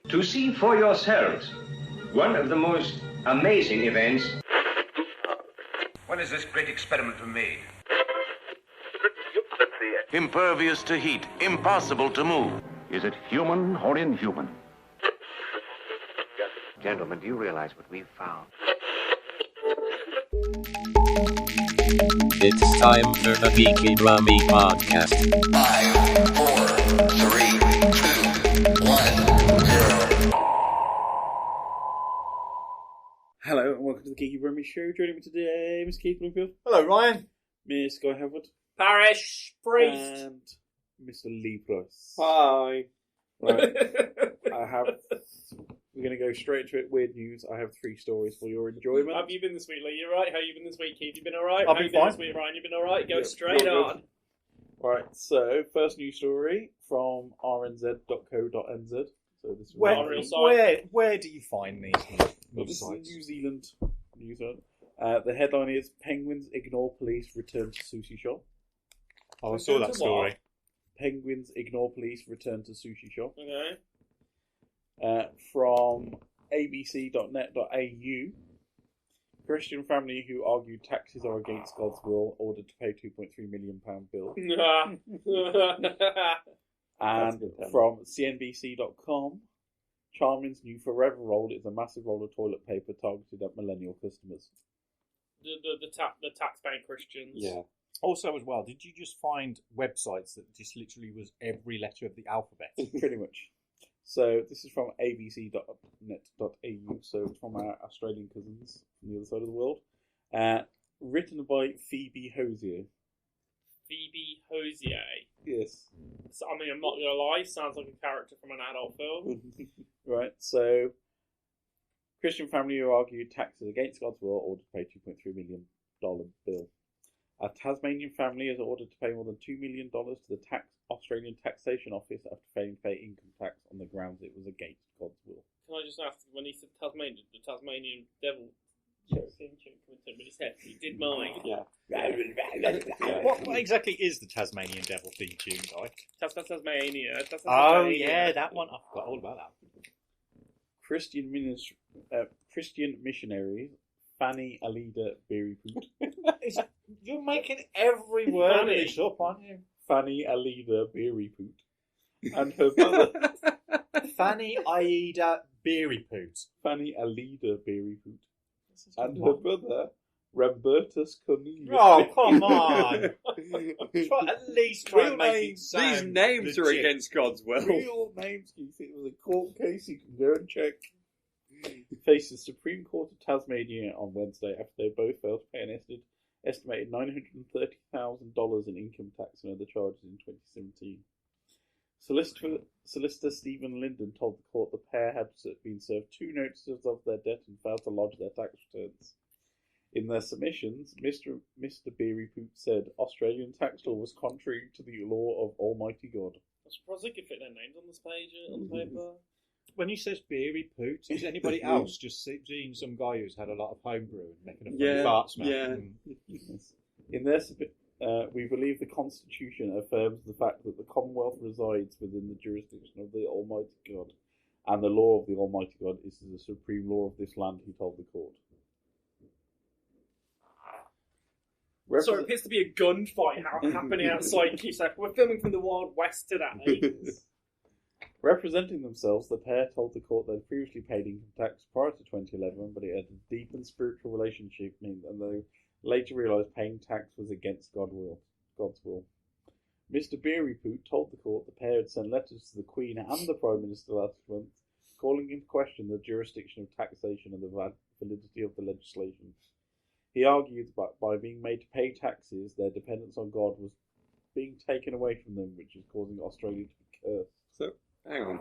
to see for yourselves one of the most amazing events. When is this great experiment made? Impervious to heat, impossible to move. Is it human or inhuman? Gentlemen, do you realize what we've found? It's time for the Geeky Rummy Podcast. 5, 4, 3, 2, 1, 0. Hello and welcome to the Geeky Rummy Show. Joining me today, Mr. Keith Bloomfield. Hello, Ryan. Miss Guy Howard. Parish priest. And Mr. Lee Price. Hi. Right. We're going to go straight into it. Weird news. I have 3 stories for your enjoyment. How have you been this week, Lee? You alright? How have you been this week, Keith? You been alright? I've been fine. This week, Ryan? You been alright? Go Yeah, straight real on. good. Right, so first news story from rnz.co.nz. So this is Where do you find these this is websites? New Zealand news. The headline is Penguins Ignore Police Return to Sushi Shop. Oh, I saw that story. Penguins Ignore Police Return to Sushi Shop. Okay. From abc.net.au, Christian family who argued taxes are against God's will ordered to pay £2.3 million bill. And from cnbc.com, Charmin's new Forever Roll is a massive roll of toilet paper targeted at millennial customers. The tax-paying Christians. Yeah. Also, as well, did you just find websites that just literally was every letter of the alphabet? Pretty much. So this is from abc.net.au, so it's from our Australian cousins from the other side of the world. Written by Phoebe Hosier. Phoebe Hosier. Yes. So, I mean, I'm not going to lie, sounds like a character from an adult film. Right, so Christian family who argued taxes against God's will ordered to pay $2.3 million bill. A Tasmanian family is ordered to pay more than $2 million to the Australian Taxation Office after failing to pay income tax on the grounds it was against God's will. Can I just ask, when he said Tasmania, the Tasmanian devil theme tune coming to his head? He did mine. Yeah. What exactly is the Tasmanian Devil theme tune, guy? Tasmania. Oh, yeah, that one. I forgot all about that. Christian missionaries Fanny Alida Berrypoot. You're making every word of this up, aren't you? Fanny Alida Berrypoot. And her brother. Fanny Aida Berrypoot. Fanny Alida Berrypoot. And her brother, Rambertus Cornelius. Oh, come on. At least try and make it sound These names legit. are against God's will. Real names, Keith. It was a court case. You can go and check. Faces Supreme Court of Tasmania on Wednesday after they both failed to pay an estimated $930,000 in income tax and other charges in 2017. Solicitor Stephen Linden told the court the pair had been served 2 notices of their debt and failed to lodge their tax returns. In their submissions, Mr. Berrypoot said Australian tax law was contrary to the law of Almighty God. I'm surprised they could fit their names on this page, on the paper. When you says beery poot, is anybody else just seeing some guy who's had a lot of homebrew and making a funny fart smell? Yeah. In their we believe the Constitution affirms the fact that the Commonwealth resides within the jurisdiction of the Almighty God, and the law of the Almighty God is the supreme law of this land, he told the court. So it appears to be a gunfight happening outside Keith's. We're filming from the Wild West today. Representing themselves, the pair told the court they'd previously paid income tax prior to 2011, but it had a deepened spiritual relationship, and they later realised paying tax was against God's will. Mr. Berrypoot told the court the pair had sent letters to the Queen and the Prime Minister last month, calling into question the jurisdiction of taxation and the validity of the legislation. He argued that by being made to pay taxes, their dependence on God was being taken away from them, which is causing Australia to be cursed. So, hang on.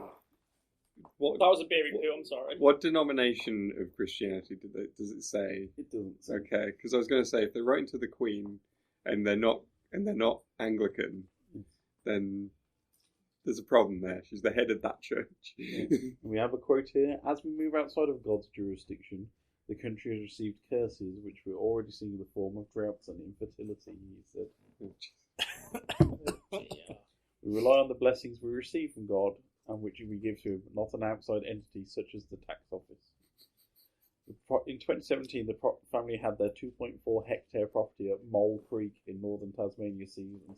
That was a Berrypoot, I'm sorry. What denomination of Christianity does it say? It doesn't say. Okay, because I was going to say, if they're writing to the Queen and they're not Anglican, then there's a problem there. She's the head of that church. We have a quote here. As we move outside of God's jurisdiction, the country has received curses, which we're already seeing in the form of droughts and infertility, he said. We rely on the blessings we receive from God, and which we give to him, not an outside entity such as the tax office. In 2017, the family had their 2.4 hectare property at Mole Creek in northern Tasmania seized and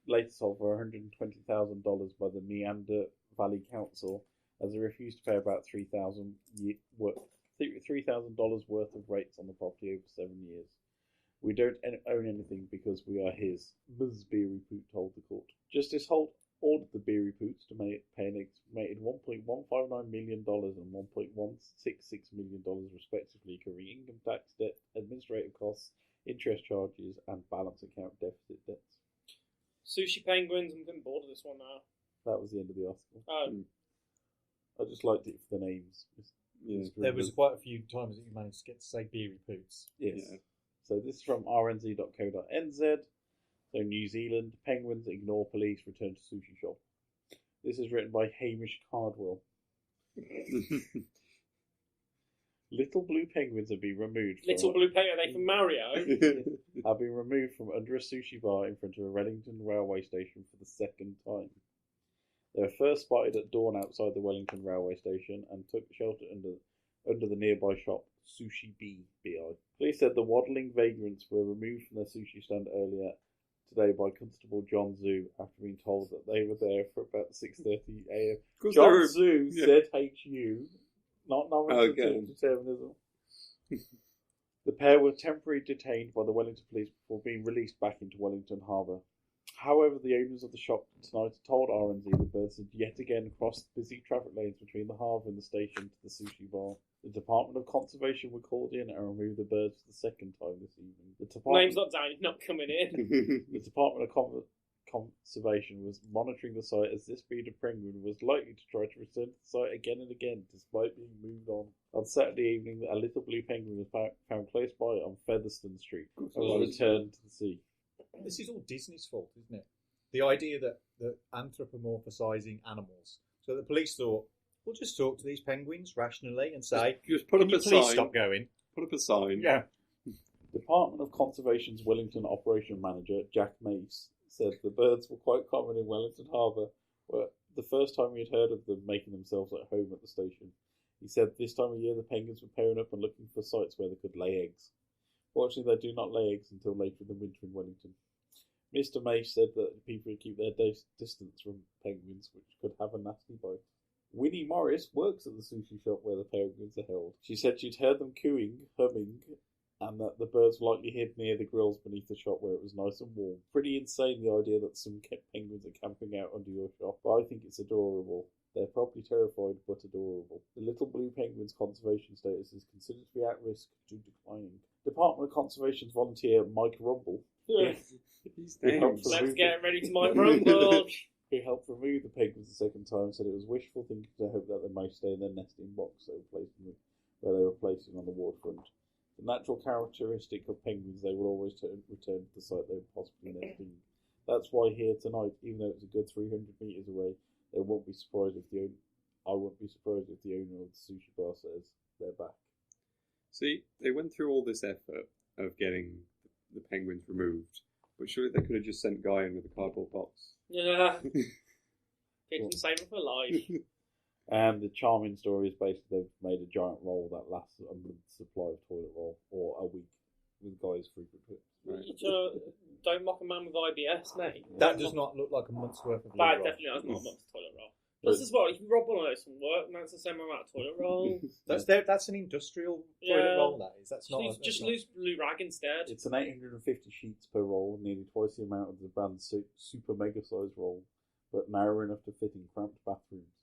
later sold for $120,000 by the Meander Valley Council, as they refused to pay about $3,000 worth of rates on the property over 7 years. We don't own anything because we are his, Ms. Beerypoot told the court. Justice Holt ordered the Beerypoots to pay an estimated $1.159 million and $1.166 million respectively, covering income tax, debt, administrative costs, interest charges, and balance account deficit debts. Sushi penguins, I'm getting bored of this one now. That was the end of the article. Oh. I just liked it for the names. There was quite a few times that you managed to get to say Beerypoots. Yes. Yeah. So this is from rnz.co.nz. So New Zealand, penguins ignore police, return to sushi shop. This is written by Hamish Cardwell. Little blue penguins have been removed. Little blue penguins, are they from Mario? Have been removed from under a sushi bar in front of a Wellington railway station for the second time. They were first spotted at dawn outside the Wellington railway station and took shelter under the nearby shop Sushi BI. Police said the waddling vagrants were removed from their sushi stand earlier today by Constable John Zhu after being told that they were there for about 6:30 a.m. John Zhu said HU, not determinism. The pair were temporarily detained by the Wellington police before being released back into Wellington Harbour. However, the owners of the shop tonight told RNZ the birds had yet again crossed busy traffic lanes between the harbour and the station to the sushi bar. The Department of Conservation were called in and removed the birds for the second time this evening. Name's not down, he's not coming in. The Department of Conservation was monitoring the site as this breed of penguin was likely to try to return to the site again and again despite being moved on. On Saturday evening, a little blue penguin was found close by on Featherstone Street and was returned to the sea. This is all Disney's fault, isn't it? The idea that anthropomorphising animals. So the police thought, we'll just talk to these penguins rationally and say, just put up a please sign. Stop going. Put up a sign. Yeah. Department of Conservation's Wellington Operation Manager, Jack Mace, said the birds were quite common in Wellington Harbour, where the first time he had heard of them making themselves at home at the station. He said this time of year the penguins were pairing up and looking for sites where they could lay eggs. Fortunately, they do not lay eggs until later in the winter in Wellington. Mr. Mace said that people would keep their distance from penguins, which could have a nasty bite. Winnie Morris works at the sushi shop where the penguins are held. She said she'd heard them cooing, humming, and that the birds were likely hid near the grills beneath the shop where it was nice and warm. Pretty insane, the idea that some penguins are camping out under your shop, but I think it's adorable. They're probably terrified, but adorable. The little blue penguin's conservation status is considered to be at risk to declining. Department of Conservation's volunteer Mike Rumble. Let's get ready to Mike Rumble. Who helped remove the penguins the second time, said it was wishful thinking to hope that they might stay in their nesting box where they were placing on the waterfront. The natural characteristic of penguins, they will always return to the site they were possibly nesting. That's why here tonight, even though it's a good 300 metres away, I won't be surprised if the owner of the sushi bar says they're back. See, they went through all this effort of getting the penguins removed, but surely they could have just sent Guy in with a cardboard box. Yeah. People save them for life. And the charming story is basically they've made a giant roll that lasts a month's supply of toilet roll, or a week, with Guy's frequent trips. Right. Don't mock a man with IBS, mate. That does not look like a month's worth of that definitely is not a month's toilet roll. Plus, as well, you can rob one of those from work, and that's the same amount of toilet roll. That's an industrial toilet roll, that is. That's not. Just lose blue rag instead. It's an 850 sheets per roll, nearly twice the amount of the brand's super mega size roll, but narrow enough to fit in cramped bathrooms,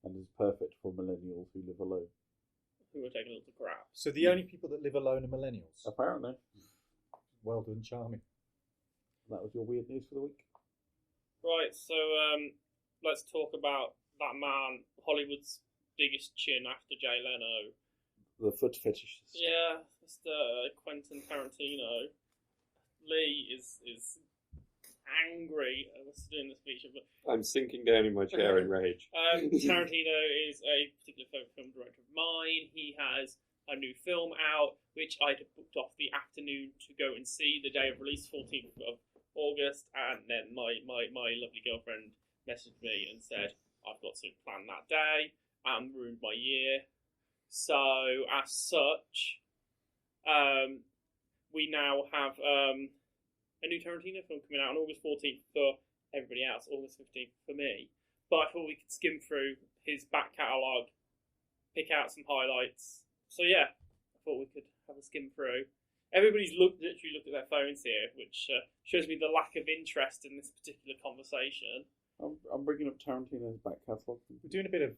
and is perfect for millennials who live alone. Who are taking a little crap. So the only people that live alone are millennials? Apparently. Well done, charming. That was your weird news for the week. Right, so let's talk about that man, Hollywood's biggest chin after Jay Leno. The foot fetishist. Yeah, Mr. Quentin Tarantino. Lee is angry at us doing this feature, but I'm sinking down in my chair in rage. Tarantino is a particular film director of mine. He has a new film out, which I'd booked off the afternoon to go and see the day of release, 14th of August, and then my lovely girlfriend messaged me and said, I've got to plan that day and ruined my year. So, as such, we now have a new Tarantino film coming out on August 14th for everybody else, August 15th for me. But I thought we could skim through his back catalogue, pick out some highlights. So yeah, I thought we could have a skim through. Everybody's literally looked at their phones here, which shows me the lack of interest in this particular conversation. I'm bringing up Tarantino's back catalogue. We're doing a bit of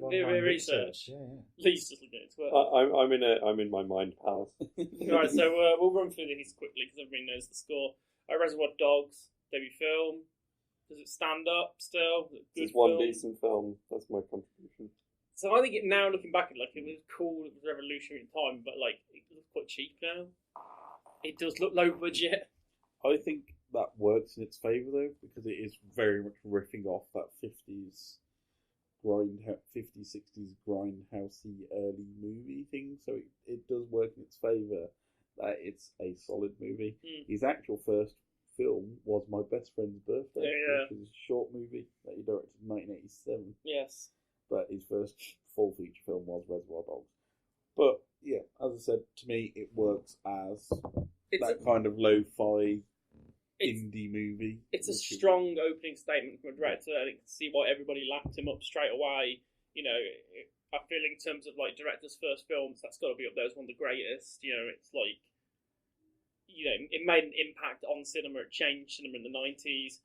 online research. Yeah. Lee's just looking at it. I'm in my mind palace. Right, so we'll run through these quickly because everybody knows the score. Reservoir Dogs debut film. Does it stand up still? It's one decent film. That's my contribution. So I think now looking back, it was cool. It was revolutionary in time, but it looks quite cheap now. It does look low budget. I think that works in its favour though, because it is very much riffing off that 50s 60s grindhousey early movie thing, so it does work in its favour that it's a solid movie. His actual first film was My Best Friend's Birthday, which was a short movie that he directed in 1987. Yes. But his first full feature film was Reservoir Dogs. But yeah, as I said, to me it works as that kind of lo-fi indie movie. It's a strong opening statement from a director, and you can see why everybody lapped him up straight away. I feel in terms of directors' first films, that's got to be up there as one of the greatest. It's it made an impact on cinema. It changed cinema in the 90s.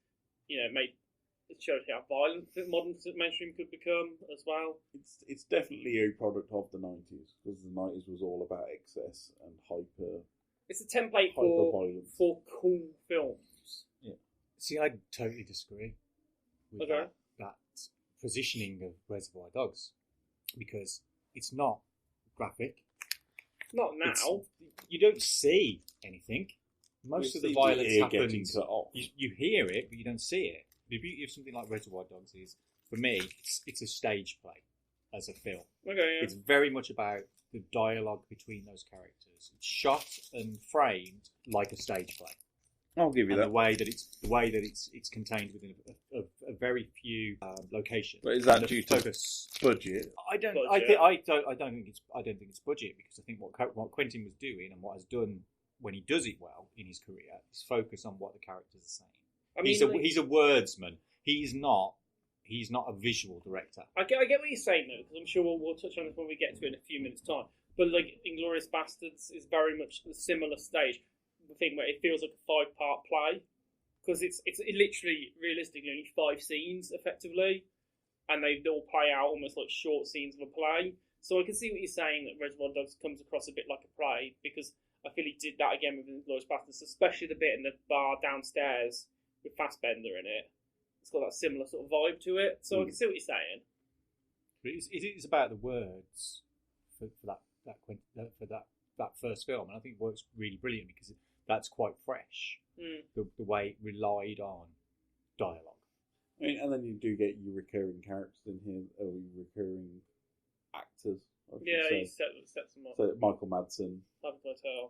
It showed how violent modern mainstream could become as well. It's definitely a product of the 90s, because the 90s was all about excess and hyper. It's a template for cool films. Yeah. See, I totally disagree with that positioning of Reservoir Dogs, because it's not graphic. Not now. You don't see anything. Most of the violence happens. You hear it, but you don't see it. The beauty of something like Reservoir Dogs is, for me, it's a stage play as a film. Okay, yeah. It's very much about the dialogue between those characters. It's shot and framed like a stage play. I'll give you that. The way that it's contained within a very few locations. But is that due to budget? I don't think it's budget, because I think what Quentin was doing and what has done when he does it well in his career is focus on what the characters are saying. He's a wordsman. He's not a visual director. I get what you're saying though, because I'm sure we'll touch on this when we get to it in a few minutes' time. But Inglourious Bastards is very much a similar stage. The thing where it feels like a 5-part play, because it's literally realistically only 5 scenes effectively, and they all play out almost like short scenes of a play. So I can see what you're saying, that Reservoir Dogs comes across a bit like a play, because I feel he did that again with Inglourious Bastards, especially the bit in the bar downstairs with Fassbender in it. It's got that similar sort of vibe to it, so I can see what you're saying. But it is about the words for that first film, and I think it works really brilliant because that's quite fresh. The way it relied on dialogue. And then you do get your recurring characters in here, or your recurring actors. He sets them up. So Michael Madsen,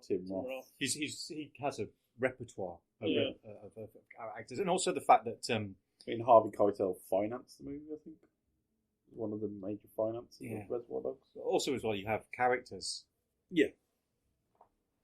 Tim Roth. He has a repertoire of actors, and also the fact that Harvey Keitel financed the movie. I think one of the major finances of Reservoir Dogs. Also, as well, you have characters. Yeah.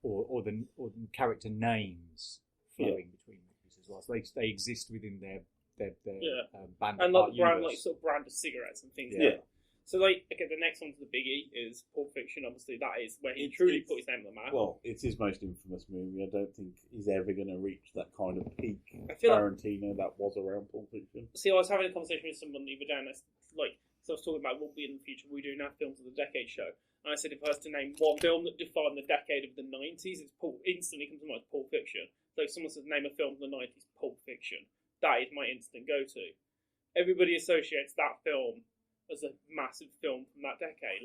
Or the character names flowing between movies as well. So they exist within their band and art brand universe. brand of cigarettes and things. Yeah. So the next one to the biggie is Pulp Fiction. Obviously, that is where he truly put his name on the map. Well, it's his most infamous movie. I don't think he's ever going to reach that kind of peak Tarantino that was around Pulp Fiction. See, I was having a conversation with someone the other day, and so I was talking about what will be in the future. We do now films of the decade show, and I said if I was to name one film that defined the decade of the 90s, instantly comes to mind Pulp Fiction. So if someone says name a film from the 90s, Pulp Fiction, that is my instant go-to. Everybody associates that film as a massive film from that decade.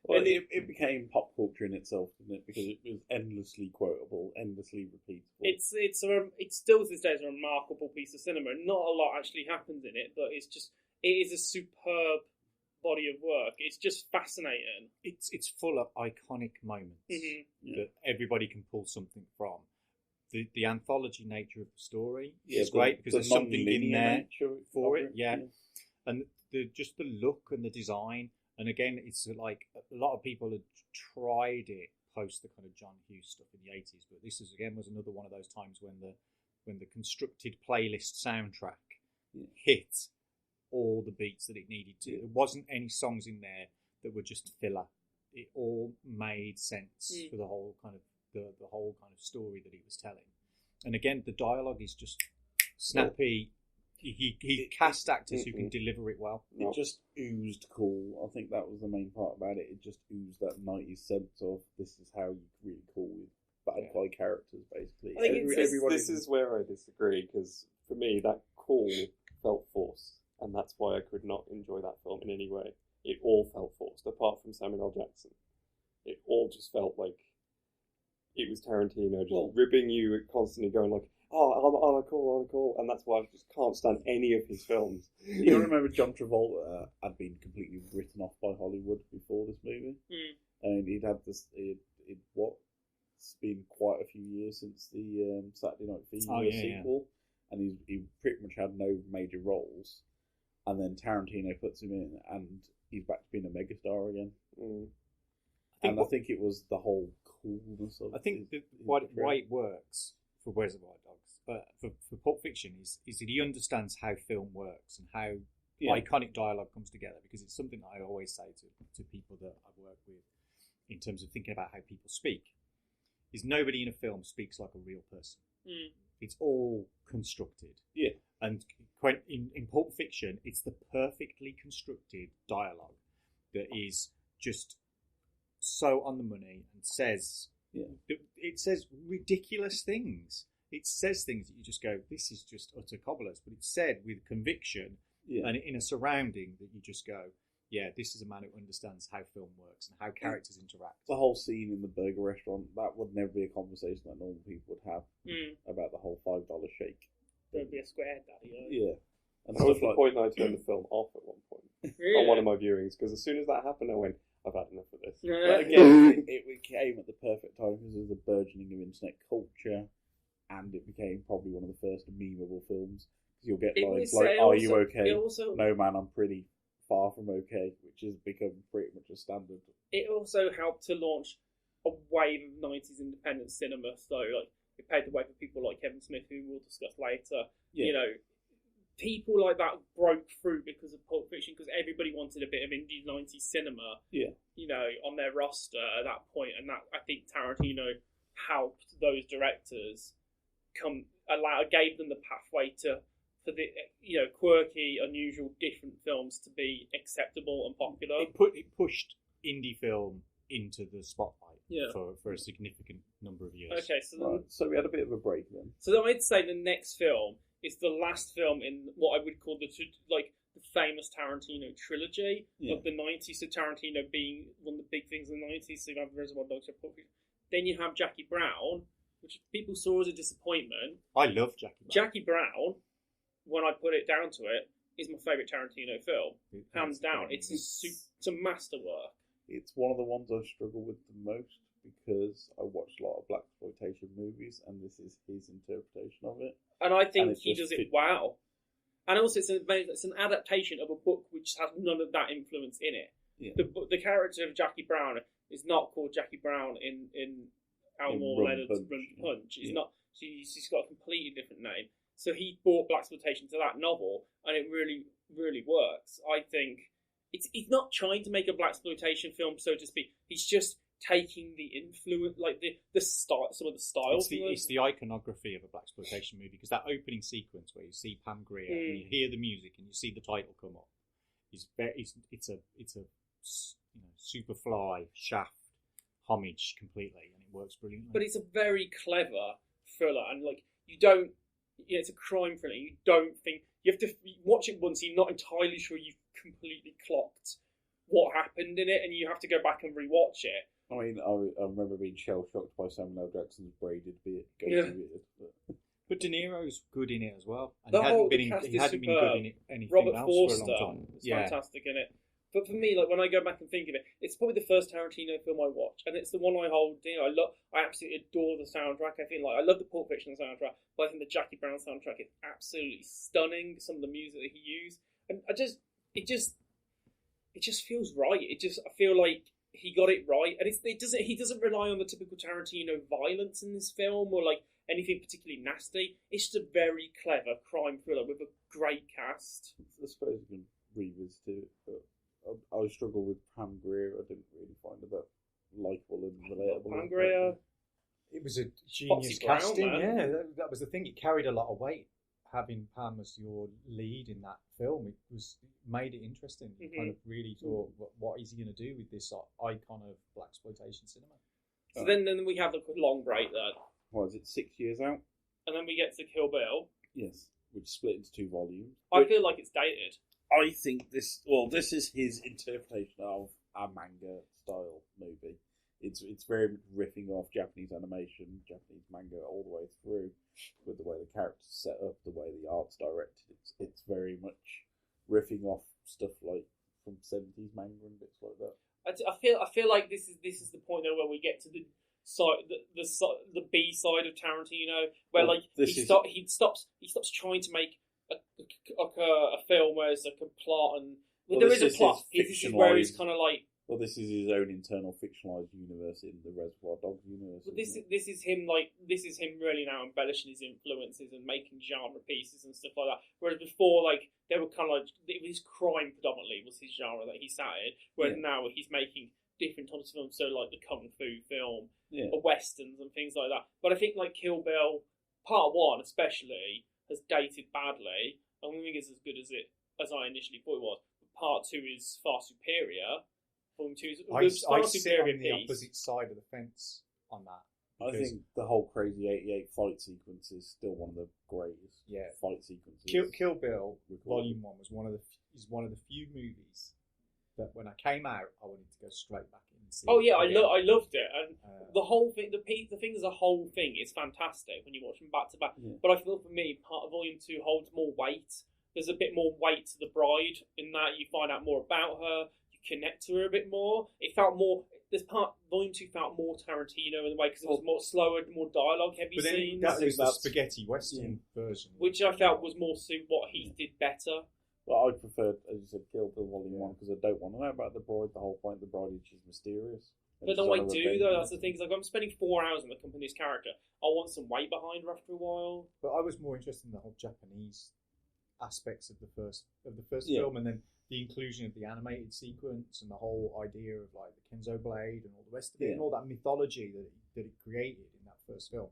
It became pop culture in itself, didn't it? Because it was endlessly quotable, endlessly repeatable. It's still to this day is a remarkable piece of cinema. Not a lot actually happens in it, but it is a superb body of work. It's just fascinating. It's full of iconic moments that everybody can pull something from. The anthology nature of the story is great because there's something in there for it. Yeah. and just the look and the design. And again, it's like a lot of people had tried it post the kind of John Hughes stuff in the 80s, but this was another one of those times when the constructed playlist soundtrack hit all the beats that it needed to. There wasn't any songs in there that were just filler. It all made sense for the whole kind of the whole kind of story that he was telling. And again, the dialogue is just snappy. He cast actors who can deliver it well. It just oozed cool. I think that was the main part about it. It just oozed that 90s sense of this is how you really cool with bad guy characters, basically. I think this is where I disagree, because for me, that cool felt forced, and that's why I could not enjoy that film in any way. It all felt forced, apart from Samuel L. Jackson. It all just felt like it was Tarantino just ribbing you, constantly going like, oh, cool, and that's why I just can't stand any of his films. You remember John Travolta had been completely written off by Hollywood before this movie, and he'd had this. It's been quite a few years since the Saturday Night Fever sequel, and he pretty much had no major roles, and then Tarantino puts him in, and he's back to being a megastar again. I think it was the whole coolness of. I think why it works for Reservoir Dogs, for Pulp Fiction is that he understands how film works and how iconic dialogue comes together, because it's something that I always say to people that I work with in terms of thinking about how people speak, is nobody in a film speaks like a real person. It's all constructed. Yeah. And in Pulp Fiction, it's the perfectly constructed dialogue that is just so on the money and says... It says ridiculous things. It says things that you just go, this is just utter cobblers. But it's said with conviction and in a surrounding that you just go, yeah, this is a man who understands how film works and how characters interact. The whole scene in the burger restaurant, that would never be a conversation that normal people would have about the whole $5 shake. Don't be a square daddy. Yeah. And that was the point I turned the film off at one point on one of my viewings, because as soon as that happened, I went, I've had enough of this. But again, it came at the perfect time because of the burgeoning of internet culture, and it became probably one of the first memeable films. Because you'll get lines like, "Are you okay? No, man, I'm pretty far from okay," which has become pretty much a standard. It also helped to launch a wave of 90s independent cinema. So, like, it paved the way for people like Kevin Smith, who we'll discuss later. You know, people like that broke through because of Pulp Fiction, because everybody wanted a bit of indie 90s cinema, you know, on their roster at that point. And that, I think Tarantino helped those directors gave them the pathway for the, you know, quirky, unusual, different films to be acceptable and popular. It pushed indie film into the spotlight for a significant number of years. Okay, so we had a bit of a break then. So then I'd say the next film is the last film in what I would call the famous Tarantino trilogy of the 90s. So Tarantino being one of the big things in the 90s. So you have Reservoir Dogs, then you have Jackie Brown, which people saw as a disappointment. I love Jackie Brown. Jackie Brown, when I put it down to it, is my favourite Tarantino film, hands down. It's a masterwork. It's one of the ones I struggle with the most, because I watch a lot of blaxploitation movies, and this is his interpretation of it. And I think he does it well. And also, it's an adaptation of a book which has none of that influence in it. Yeah. The character of Jackie Brown is not called Jackie Brown in Elmore Leonard's Run Punch. She's not. She's got a completely different name. So he brought blaxploitation to that novel, and it really, really works. I think he's not trying to make a blaxploitation film, so to speak. He's just taking the influence, like the style, some of the styles. It's the iconography of a blaxploitation movie, because that opening sequence where you see Pam Grier and you hear the music and you see the title come up, it's a Superfly, Shaft homage completely, and it works brilliantly. But it's a very clever thriller, and like it's a crime thriller. You don't think you have to watch it once. You're not entirely sure you've completely clocked what happened in it, and you have to go back and rewatch it. I mean, I remember being shell-shocked by Samuel L. Jackson's braided beard. But De Niro's good in it as well. And he hadn't been good in anything Robert else Forster for a long time. is fantastic in it. But for me, like, when I go back and think of it, it's probably the first Tarantino film I watch, and it's the one I hold dear. I absolutely adore the soundtrack. I love the Pulp Fiction soundtrack, but I think the Jackie Brown soundtrack is absolutely stunning. Some of the music that he used, and it just feels right. I feel like he got it right, and he doesn't rely on the typical Tarantino violence in this film or like anything particularly nasty. It's just a very clever crime thriller with a great cast. I suppose you can revisit it, but I struggle with Pam Grier. I didn't really find her that likeable and relatable. Pam Grier. It was a genius casting. Yeah, that was the thing. It carried a lot of weight. Having Pam as your lead in that film, it made it interesting. You kind of really thought, what is he going to do with this icon of blaxploitation cinema? So then we have the long break there. What is it, 6 years out? And then we get to Kill Bill. Yes, which split into 2 volumes. I feel like it's dated. I think this is his interpretation of a manga style movie. It's very much riffing off Japanese animation, Japanese manga all the way through, with the way the characters set up, the way the art's directed. It's very much riffing off stuff like from 70s manga and bits like that. I feel like this is the point though where we get to the side, the B side of Tarantino, where he stops trying to make a film where it's like a plot and there is a plot. This is where he's kind of like. Well, this is his own internal fictionalized universe in the Reservoir Dogs universe. But this is him really now embellishing his influences and making genre pieces and stuff like that. Whereas before, like they were kind of like his crime predominantly was his genre that he sat in. Whereas now he's making different types of films, so like the kung fu film, or westerns and things like that. But I think like Kill Bill Part 1 especially has dated badly. I don't think it's as good as I initially thought it was. But Part 2 is far superior. I sit on the opposite side of the fence on that. I think the whole Crazy 88 fight sequence is still one of the greatest fight sequences. Kill Bill Volume 1 was one of the few movies that when I came out, I wanted to go straight back in and see. Oh yeah, I loved it, and the whole thing, the thing as a whole thing is fantastic when you watch them back to back. Yeah. But I feel for me, part of Volume 2 holds more weight. There's a bit more weight to the bride in that you find out more about her. Connect to her a bit more. It felt more. Volume 2 felt more Tarantino in a way because it was more slower, more dialogue heavy scenes. That was the spaghetti western version, which I felt was more suit what he did better. Well, I preferred, as you said, Kill Bill Volume 1 because I don't want to know about the bride. The whole point of the bride is she's mysterious. But no, I do though. That's the thing. Like I'm spending 4 hours on the company's character. I want some weight behind her after a while. But I was more interested in the whole Japanese aspects of the first film, and then the inclusion of the animated sequence and the whole idea of like the Kenzo blade and all the rest of it, and all that mythology that it created in that first film.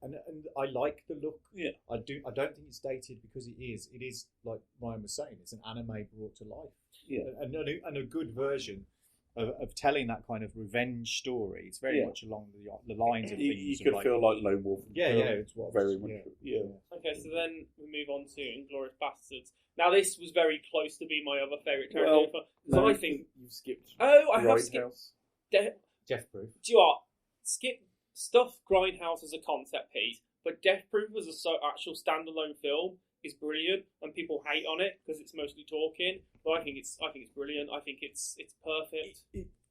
And I like the look. Yeah, I don't think it's dated because it is. It is like Ryan was saying. It's an anime brought to life. Yeah, and a good version of telling that kind of revenge story. It's very much along the lines of things. You could feel like Lone Wolf. It's what very much. Yeah. Okay, so then we move on to Inglourious Bastards. Now this was very close to being my other favourite Tarantino film. No, I think you've skipped. Oh, I have skipped. Death Proof. Do you know what? Skip stuff. Grindhouse as a concept piece, but Death Proof as a actual standalone film is brilliant, and people hate on it because it's mostly talking. But I think it's brilliant. I think it's perfect.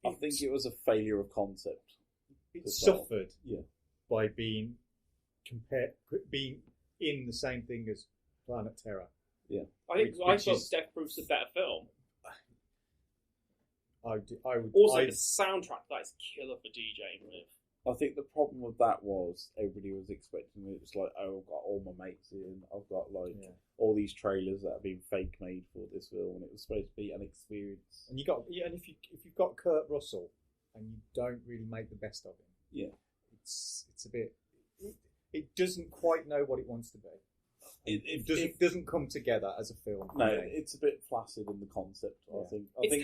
I think it was a failure of concept. It suffered by being in the same thing as Planet Terror. Yeah, I thought Death Proof's a better film. I would also the soundtrack that is killer for DJing with. I think the problem with that was everybody was expecting it. It's like, oh, I've got all my mates in. I've got like all these trailers that have been fake made for this film, and it was supposed to be an experience. And if you've got Kurt Russell and you don't really make the best of him, it's a bit. It doesn't quite know what it wants to be. It doesn't come together as a film. No, it's a bit flaccid in the concept. I think it's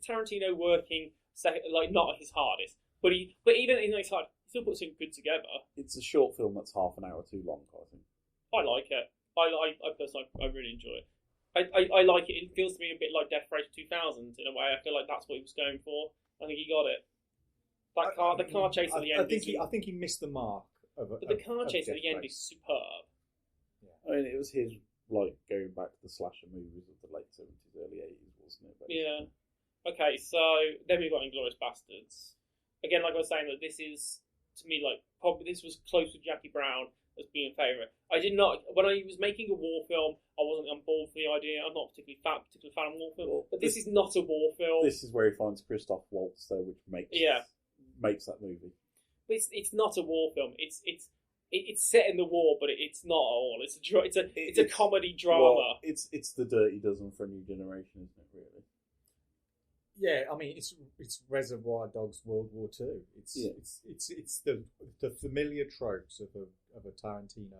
Tarantino working like not at his hardest. But even in his heart, he still puts it good together. It's a short film that's half an hour too long, I think. I like it. I personally really enjoy it. I like it. It feels to me a bit like Death Race 2000 in a way. I feel like that's what he was going for. I think he got it. The car chase at the end. I think he missed the mark. But the car chase at the end is superb. Yeah. I mean, it was his going back to the slasher movies of the late 70s, early 80s, wasn't it? Basically? Yeah. Okay, so then we've got Inglourious Bastards. Again, like I was saying, that this is, to me, like, probably this was close to Jackie Brown as being favourite. I did not, when I was making a war film, I wasn't on board for the idea. I'm not a particular fan of war film, but this is not a war film. This is where he finds Christoph Waltz, though, which makes that movie. But it's not a war film. It's set in the war, but it's not at all. It's a comedy drama. Well, it's the Dirty Dozen for a new generation, isn't it? Really? Yeah, I mean it's Reservoir Dogs World War II. It's the familiar tropes of a Tarantino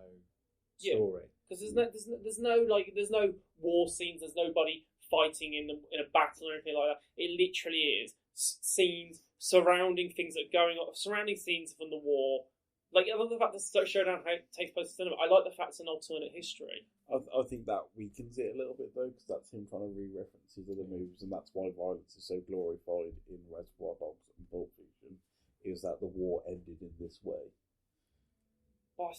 story. Because there's no war scenes. There's nobody fighting in a battle or anything like that. It literally is scenes surrounding things that are going on, surrounding scenes from the war. Like, I love the fact that the showdown takes place in cinema. I like the fact it's an alternate history. I think that weakens it a little bit, though, because that's him trying to re-reference his other movies, and that's why violence is so glorified in Reservoir Dogs and Pulp Fiction, is that the war ended in this way. Oh,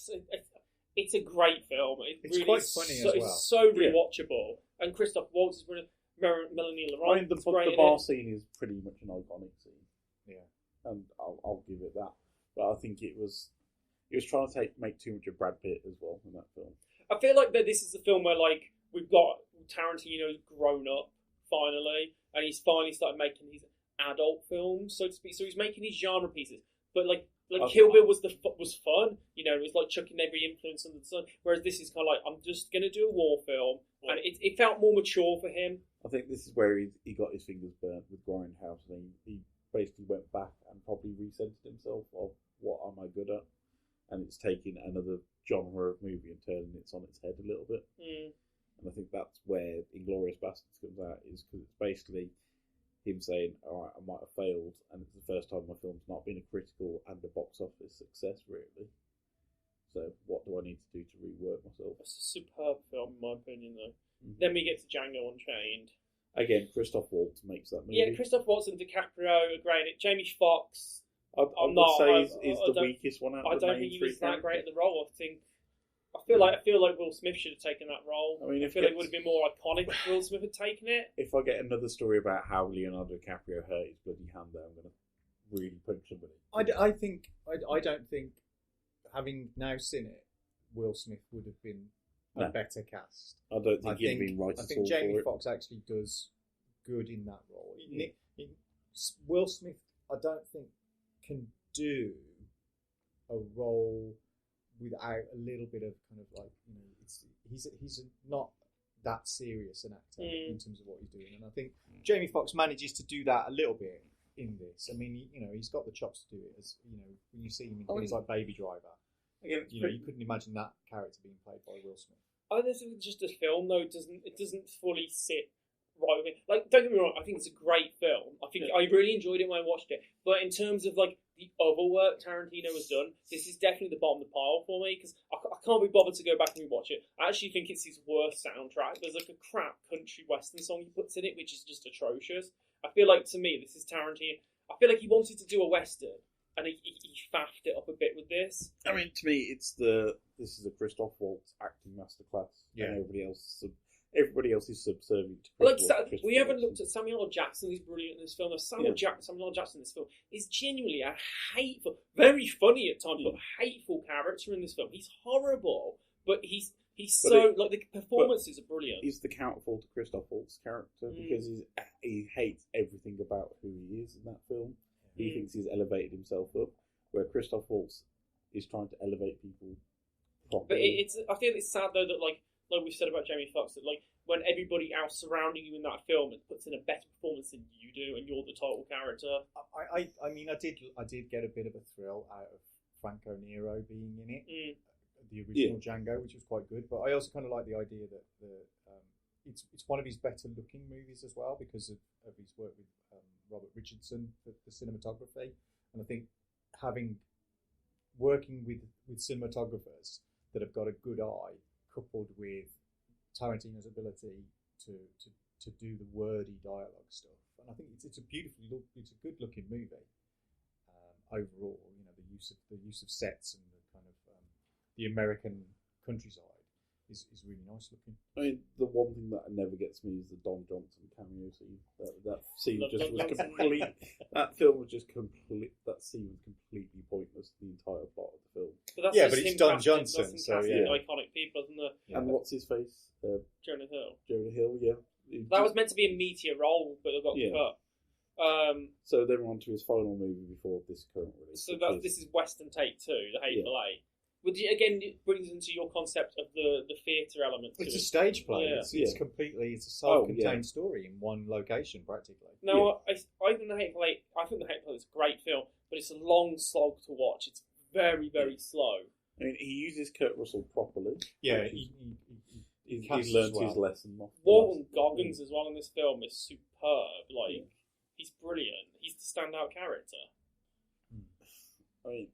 it's a great film. It's really quite funny as well. It's so rewatchable. And Christoph Waltz is brilliant. Melanie Laurent. The bar scene is pretty much an iconic scene. Yeah. And I'll give it that. But I think it was trying to make too much of Brad Pitt as well in that film. I feel like that this is a film where like we've got Tarantino's grown up finally, and he's finally started making his adult films, so to speak. So he's making these genre pieces, but like Kill Bill was fun, you know. It was like chucking every influence under the sun. Whereas this is kind of like, I'm just gonna do a war film, and it felt more mature for him. I think this is where he got his fingers burnt with Grindhouse, and he basically went back and probably recentered himself of what am I good at, and it's taking another genre of movie and turning it on its head a little bit. And I think that's where Inglourious Basterds comes out, is because it's basically him saying, all right, I might have failed, and it's the first time my film's not been a critical and a box office success, really. So what do I need to do to rework myself? It's a superb film, in my opinion, though. Then we get to Django Unchained. Again, Christoph Waltz makes that movie. Yeah, Christoph Waltz and DiCaprio are great. Jamie Foxx, I would say is the weakest one out of the main three. I don't think he was that great at the role. I feel like Will Smith should have taken that role. I mean, I feel like it would have been more iconic if Will Smith had taken it. If I get another story about how Leonardo DiCaprio hurt his bloody hand, I'm going to really punch somebody. I don't think, having now seen it, Will Smith would have been a better cast. I don't think he'd been right. I think Jamie Foxx actually does good in that role. Will Smith, I don't think, can do a role without a little bit of kind of like, you know, he's not that serious an actor in terms of what he's doing, and I think Jamie Foxx manages to do that a little bit in this. I mean, he's got the chops to do it. As you know, when you see him in things like Baby Driver, you couldn't imagine that character being played by Will Smith. I think this is just a film, though. It doesn't fully sit right with me. Like, don't get me wrong, I think it's a great film. I think I really enjoyed it when I watched it. But in terms of like the other work Tarantino has done, this is definitely the bottom of the pile for me, because I can't be bothered to go back and rewatch it. I actually think it's his worst soundtrack. There's like a crap country western song he puts in it, which is just atrocious. I feel like, to me, this is Tarantino. I feel like he wanted to do a western, and he faffed it up a bit with this. I mean, to me, this is a Christoph Waltz acting masterclass. Yeah. And everybody else is subservient to Christoph we haven't looked at Samuel L. Jackson, who's brilliant in this film. Samuel L. Jackson in this film is genuinely a hateful, very funny at times, but hateful character in this film. He's horrible, but he's the performances are brilliant. He's the counterfall to Christoph Waltz's character, because he hates everything about who he is in that film. He thinks he's elevated himself up, where Christoph Waltz is trying to elevate people properly. But I feel it's sad, though, that like we said about Jamie Foxx, that like when everybody else surrounding you in that film puts in a better performance than you do, and you're the title character. I mean, I did get a bit of a thrill out of Franco Nero being in it, the original Django, which was quite good. But I also kind of like the idea that it's one of his better looking movies as well, because of his work with Robert Richardson for cinematography, and I think working with cinematographers that have got a good eye, coupled with Tarantino's ability to do the wordy dialogue stuff, and I think it's a good looking movie overall. You know, the use of sets and the kind of the American countryside is really nice looking. I mean, the one thing that never gets me is the Don Johnson cameo scene. That scene just was complete. That film was just complete. That scene was completely pointless. The entire plot of the film. But but it's Don Johnson, so yeah. Iconic people, isn't it? And what's his face? Jonah Hill. Jonah Hill, yeah. That was meant to be a meteor role, but it got cut. So then we're on to his final movie before this current release. So this is Western Take 2, The Hateful Eight. Which again brings into your concept of the theatre element. It's a stage play. Yeah. It's completely a self-contained story in one location, practically. No, I think The Hateful Eight. I think The Hateful Eight is a great film, but it's a long slog to watch. It's very, very slow. I mean, he uses Kurt Russell properly. Yeah, he's learned his lesson. Walton Goggins as well in this film is superb. He's brilliant. He's the standout character. I mean,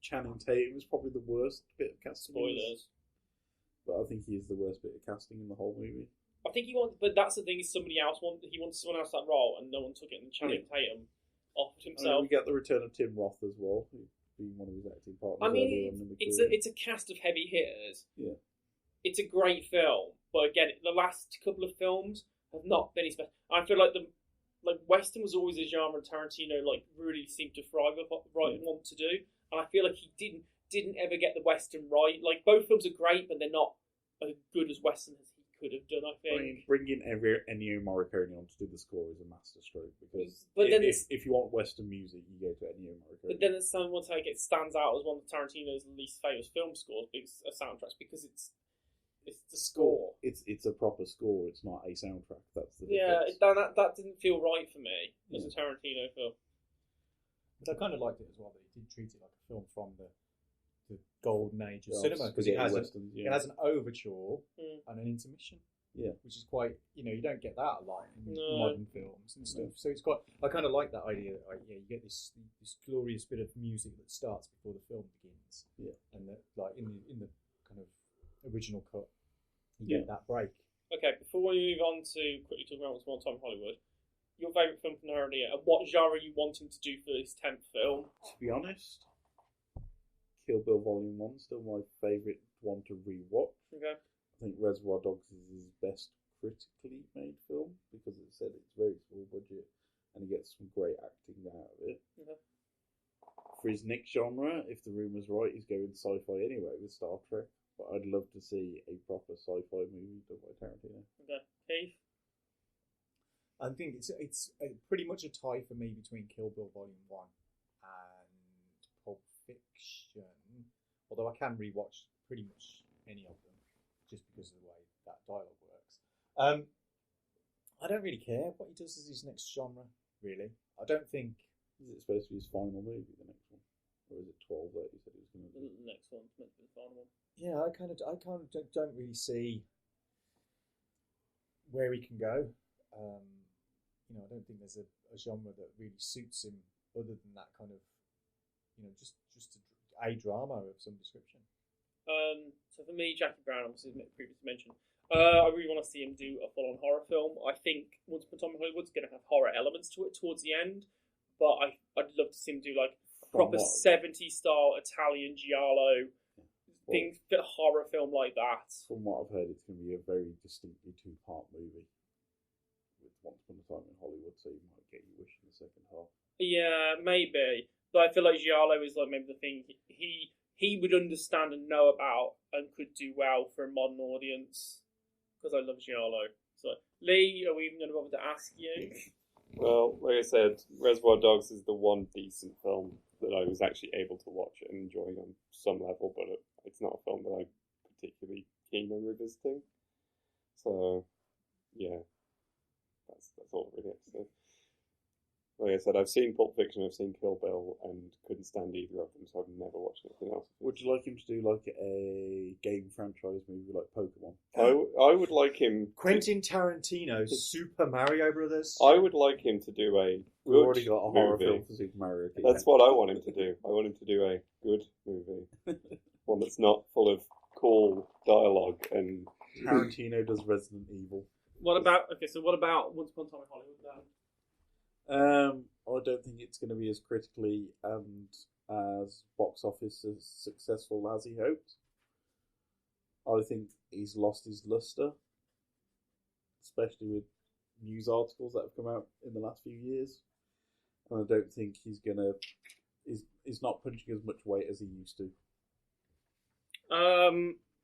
Channing Tatum was probably the worst bit of casting. Spoilers. But I think he is the worst bit of casting in the whole movie. I think he wanted, but that's the thing, is somebody else wanted. He wanted someone else that role, and no one took it. And Channing Tatum offered himself. We get the return of Tim Roth as well, who's been one of his acting partners. I mean, it's a cast of heavy hitters. Yeah, it's a great film, but again, the last couple of films have not been his best. I feel like Western was always a genre Tarantino really seemed to thrive and want to do, and I feel like he didn't ever get the Western right. Both films are great, but they're not as good as Western as he could have done. I think. I mean, bringing Ennio Morricone on to do the score is a masterstroke, because if you want Western music, you go to Ennio Morricone. But then at some point, it stands out as one of Tarantino's least famous film scores, soundtracks, because it's the score. It's a proper score. It's not a soundtrack. That's the difference. That didn't feel right for me as a Tarantino film. But I kind of liked it as well that he did treat it like a film from the golden age of cinema, because it has an overture and an intermission. Yeah, which is quite, you don't get that a lot in modern films and stuff. So it's quite. I kind of like that idea that you get this glorious bit of music that starts before the film begins. Yeah, and that in the kind of original cut, you get that break. Okay, before we move on to quickly talk about Once Upon a Time in Hollywood, your favourite film from Tarantino, and what genre you want him to do for his 10th film? To be honest, Kill Bill Volume 1 still my favourite one to rewatch. Okay. I think Reservoir Dogs is his best critically made film, because it said it's very small budget and he gets some great acting out of it. Okay. For his next genre, if the rumour's right, he's going sci-fi anyway with Star Trek. But I'd love to see a proper sci-fi movie done by Tarantino. Okay, Keith? I think it's pretty much a tie for me between Kill Bill Volume 1 and Pulp Fiction. Although I can rewatch pretty much any of them, just because of the way that dialogue works. I don't really care what he does as his next genre, really. I don't think... Is it supposed to be his final movie, the next one? Or is it 12 that he said he was going to do? The next one's meant to be the final one. Yeah, I kind of don't really see where he can go. I don't think there's a genre that really suits him other than that kind of, just a drama of some description. So for me, Jackie Brown, obviously previously mentioned, I really want to see him do a full-on horror film. I think Once Upon a Time in Hollywood's going to have horror elements to it towards the end, but I'd love to see him do a proper 70s style Italian giallo thing, horror film like that. From what I've heard, it's going to be a very distinctly two-part movie with Once Upon a Time in Hollywood, so you might get your wish in the second half. Yeah, maybe. But I feel like giallo is maybe the thing he would understand and know about and could do well for a modern audience, because I love giallo. So, Lee, are we even going to bother to ask you? Well, like I said, Reservoir Dogs is the one decent film that I was actually able to watch and enjoy on some level, but it's not a film that I'm particularly keen on revisiting. So, yeah, that's all I really have to say. Like I said, I've seen Pulp Fiction, I've seen Kill Bill, and couldn't stand either of them, so I've never watched anything else. Would you like him to do a game franchise movie like Pokemon? I would like him... Quentin Tarantino's Super Mario Brothers? I would like him to do a We've good already got a horror movie. film for Super Mario. That's what I want him to do. I want him to do a good movie. One that's not full of cool dialogue and... Tarantino does Resident Evil. What about Once Upon a Time in Hollywood then? I don't think it's going to be as critically and as box office as successful as he hoped. I think he's lost his luster, especially with news articles that have come out in the last few years. And I don't think he's he's not punching as much weight as he used to.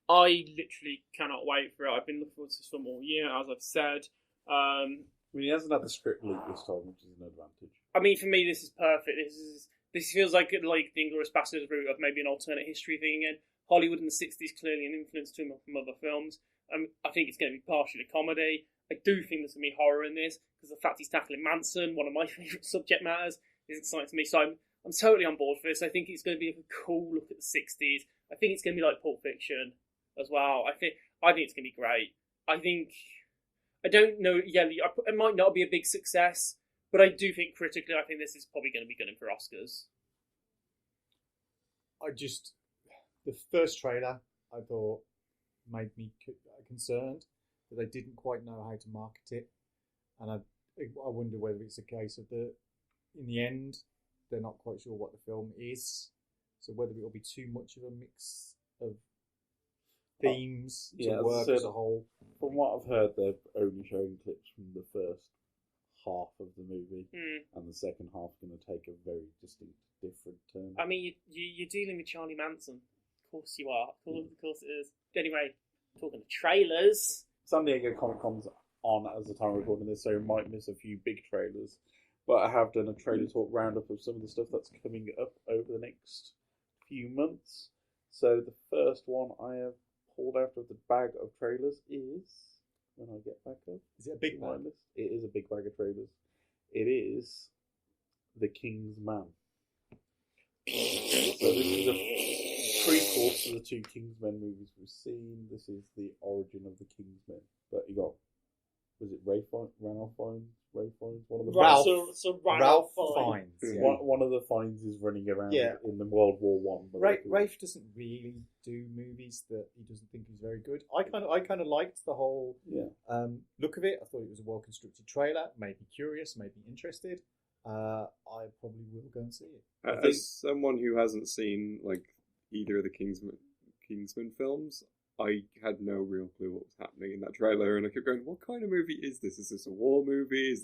I literally cannot wait for it. I've been looking forward to this film all year, as I've said. I mean, he hasn't had the script leak this time, which is an advantage. I mean, for me, this is perfect. This feels like the Inglourious Basterds route of maybe an alternate history thing again. Hollywood in the 60s clearly an influence to him from other films. I think it's going to be partially a comedy. I do think there's going to be horror in this, because the fact he's tackling Manson, one of my favourite subject matters, is exciting to me. So I'm totally on board for this. I think it's going to be a cool look at the 60s. I think it's going to be like Pulp Fiction as well. I think it's going to be great. I don't know, it might not be a big success, but I do think critically, I think this is probably going to be good for Oscars. The first trailer, I thought, made me concerned that they didn't quite know how to market it. And I wonder whether it's a case of in the end, they're not quite sure what the film is. So whether it'll be too much of a mix of themes to work as a whole. From what I've heard, they're only showing clips from the first half of the movie, and the second half's going to take a very distinct, different turn. I mean, you're dealing with Charlie Manson. Of course you are. Of course it is. Anyway, talking of trailers. San Diego Comic-Con's on as the time of recording this, so you might miss a few big trailers. But I have done a trailer talk roundup of some of the stuff that's coming up over the next few months. So the first one I have pulled out of the bag of trailers is, when I get back up, is it a big bag? It is a big bag of trailers. It is The King's Man. So this is a prequel to the two Kingsmen movies we've seen. This is the origin of the Kingsmen. But you got, was it Ralph Fiennes? One of the Ralph Fiennes. Yeah. One of the Fiennes is running around in the World War One. Rafe doesn't really do movies that he doesn't think is very good. I kind of liked the whole look of it. I thought it was a well constructed trailer. Made me curious. Made me interested. I probably will go and see it. As someone who hasn't seen like either of the Kingsman films, I had no real clue what was happening in that trailer, and I kept going, "What kind of movie is this? Is this a war movie? Is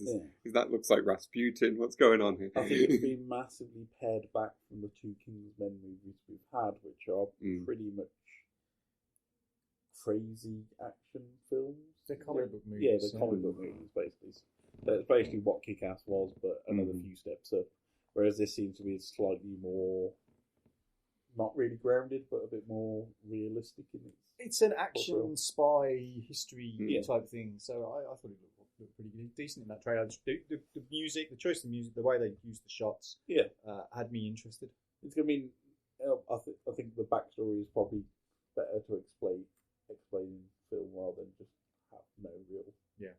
that looks like Rasputin? What's going on here?" I think it's been massively pared back from the two Kingsmen movies we've had, which are pretty much crazy action films. They're comic book movies. Yeah, they're comic book movies, basically. That's basically what Kick-Ass was, but another few steps up. Whereas this seems to be slightly more, not really grounded, but a bit more realistic in its. It's an action spy history type thing, so I thought it looked pretty decent in that trailer. The music, the choice of the music, the way they used the shots, had me interested. It's gonna be. I think the backstory is probably better to explain in film rather than just have no real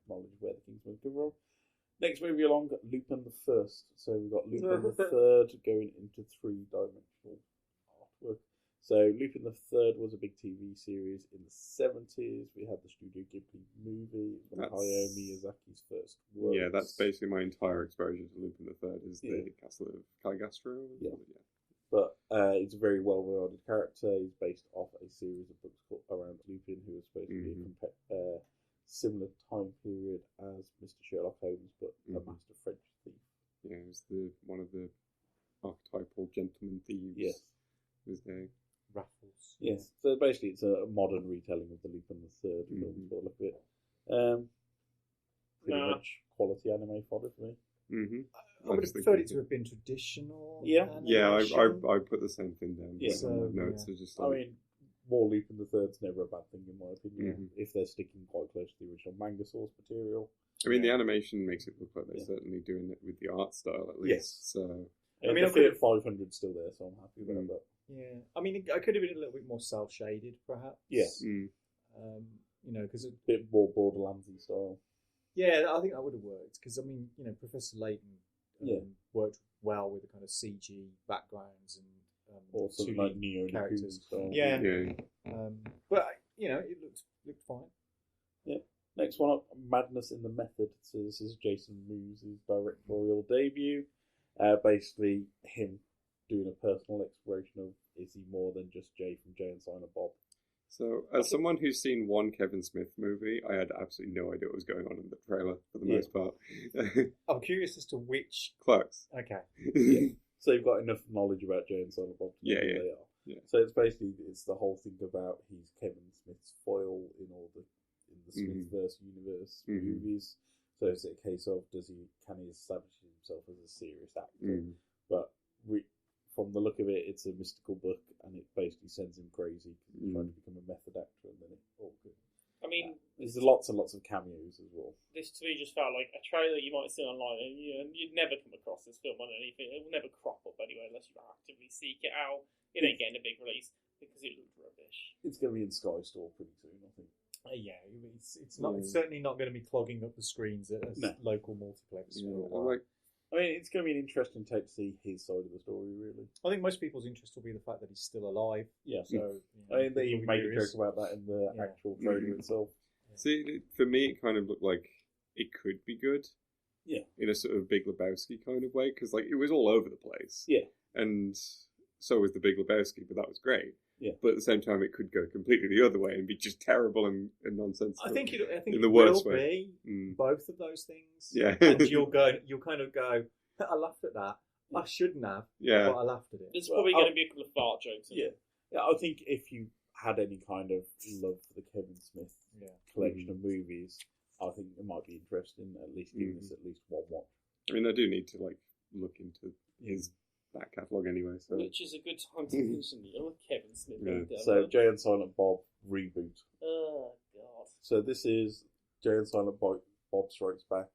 knowledge of where the Kingsmen come from. Next movie along, Lupin the First. So we've got Lupin the Third going into 3-dimensional artwork. So Lupin the Third was a big TV series in the 70s. We had the Studio Ghibli movie. It was Hayao Miyazaki's first work. Yeah, that's basically my entire exposure to Lupin the Third is the Castle of Cagliostro. But he's a very well-regarded character. He's based off a series of books around Lupin, who was supposed to be a similar time period as Mr. Sherlock Holmes, but a master French thief. Yeah, he was one of the archetypal gentleman thieves. Yes. Was there. Raffles. Yes. So basically it's a modern retelling of the Lupin the Third film for a look of it. Pretty much quality anime fodder for me. I would have preferred it to have been traditional. Yeah, I put the same thing down. Yeah. Notes are just like, I mean, more Lupin the Third's never a bad thing in my opinion, if they're sticking quite close to the original manga source material. I mean, the animation makes it look like they're certainly doing it with the art style at least. Yes. So, I mean, the Fiat 500's still there, so I'm happy about that. Yeah, I mean, I could have been a little bit more self-shaded, perhaps. Yes. Because a bit more Borderlands-y style. Yeah, I think that would have worked because I mean, Professor Layton worked well with the kind of CG backgrounds and also like Neo characters. Style. But it looked fine. Yeah. Next one up, Madness in the Method. So this is Jason Mewes' directorial debut. Basically, him doing a personal exploration of is he more than just Jay from Jay and Silent Bob. So, as someone who's seen one Kevin Smith movie, I had absolutely no idea what was going on in the trailer for the most part. I'm curious as to which... Clerks. Okay. So you've got enough knowledge about Jay and Silent Bob to know who they are. Yeah. So it's the whole thing about he's Kevin Smith's foil in the Smithverse universe movies. So it's a case of can he establish himself as a serious actor? But from the look of it, it's a mystical book, and it basically sends him crazy because he's trying to become a method actor, and then it's all good. I mean, there's lots and lots of cameos as well. This to me just felt like a trailer you might see online, and you'd never come across this film on anything. It will never crop up anyway unless you actively seek it out. It ain't getting a big release because it looked rubbish. It's going to be in Sky Store pretty soon, I think. Yeah, it's not. It's certainly not going to be clogging up the screens at a local multiplex. I mean, it's going to be an interesting take to see his side of the story, really. I think most people's interest will be the fact that he's still alive. Yeah, so I mean, they even made a joke about that in the actual trailer itself. See, for me, it kind of looked like it could be good. Yeah. In a sort of Big Lebowski kind of way, because it was all over the place. Yeah. And so was the Big Lebowski, but that was great. Yeah. But at the same time, it could go completely the other way and be just terrible and nonsensical. I think in it the worst will way. be both of those things. Yeah. And you'll kind of go, I laughed at that. I shouldn't have. Yeah. But I laughed at it. There's probably going to be a couple of fart jokes. Yeah. I think if you had any kind of love for the Kevin Smith collection of movies, I think it might be interesting. At least giving this at least one watch. I mean, I do need to look into his back catalogue anyway. So. Which is a good time to mention Kevin Smith. Yeah. So Jay and Silent Bob Reboot. Oh God. So this is Jay and Silent Bob Strikes Back,